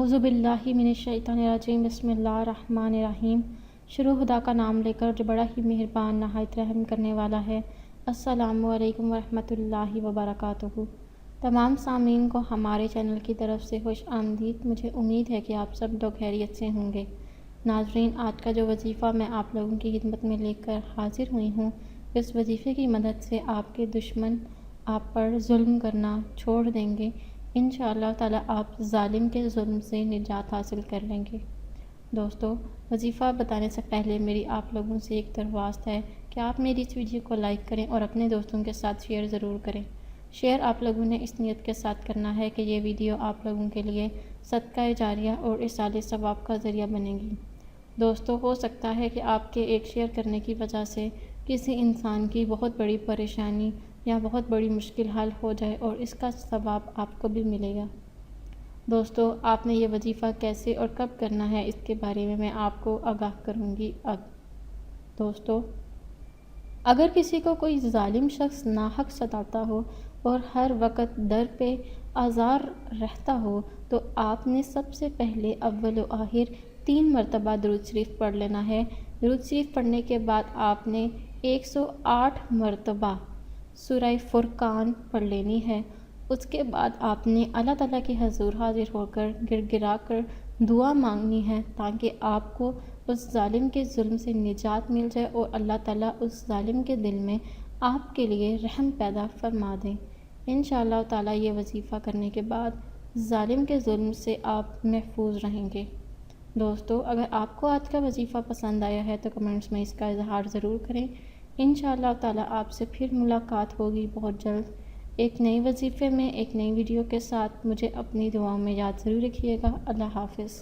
اعوذ باللہ من الشیطان الرجیم بسم اللہ الرحمن الرحیم۔ شروع خدا کا نام لے کر جو بڑا ہی مہربان نہایت رحم کرنے والا ہے۔ السلام علیکم ورحمۃ اللہ وبرکاتہ۔ تمام سامعین کو ہمارے چینل کی طرف سے خوش آمدید۔ مجھے امید ہے کہ آپ سب لوگ خیریت سے ہوں گے۔ ناظرین، آج کا جو وظیفہ میں آپ لوگوں کی خدمت میں لے کر حاضر ہوئی ہوں، اس وظیفے کی مدد سے آپ کے دشمن آپ پر ظلم کرنا چھوڑ دیں گے۔ انشاءاللہ تعالیٰ آپ ظالم کے ظلم سے نجات حاصل کر لیں گے۔ دوستو، وظیفہ بتانے سے پہلے میری آپ لوگوں سے ایک درخواست ہے کہ آپ میری اس ویڈیو کو لائک کریں اور اپنے دوستوں کے ساتھ شیئر ضرور کریں۔ شیئر آپ لوگوں نے اس نیت کے ساتھ کرنا ہے کہ یہ ویڈیو آپ لوگوں کے لیے صدقہ جاریہ اور ایصال ثواب کا ذریعہ بنے گی۔ دوستو، ہو سکتا ہے کہ آپ کے ایک شیئر کرنے کی وجہ سے کسی انسان کی بہت بڑی پریشانی یا بہت بڑی مشکل حل ہو جائے اور اس کا ثواب آپ کو بھی ملے گا۔ دوستو، آپ نے یہ وظیفہ کیسے اور کب کرنا ہے، اس کے بارے میں آپ کو آگاہ کروں گی اب۔ دوستو، اگر کسی کو کوئی ظالم شخص ناحق ستاتا ہو اور ہر وقت در پہ آزار رہتا ہو تو آپ نے سب سے پہلے اول و آخر 3 مرتبہ درود شریف پڑھ لینا ہے۔ درود شریف پڑھنے کے بعد آپ نے 108 مرتبہ سورہ فرقان پڑھ لینی ہے۔ اس کے بعد آپ نے اللہ تعالیٰ کے حضور حاضر ہو کر گر گرا کر دعا مانگنی ہے تاکہ آپ کو اس ظالم کے ظلم سے نجات مل جائے اور اللہ تعالیٰ اس ظالم کے دل میں آپ کے لیے رحم پیدا فرما دیں۔ انشاءاللہ تعالیٰ یہ وظیفہ کرنے کے بعد ظالم کے ظلم سے آپ محفوظ رہیں گے۔ دوستو، اگر آپ کو آج کا وظیفہ پسند آیا ہے تو کمنٹس میں اس کا اظہار ضرور کریں۔ انشاءاللہ تعالیٰ آپ سے پھر ملاقات ہوگی بہت جلد ایک نئے وظیفے میں، ایک نئی ویڈیو کے ساتھ۔ مجھے اپنی دعاؤں میں یاد ضرور رکھیے گا۔ اللہ حافظ۔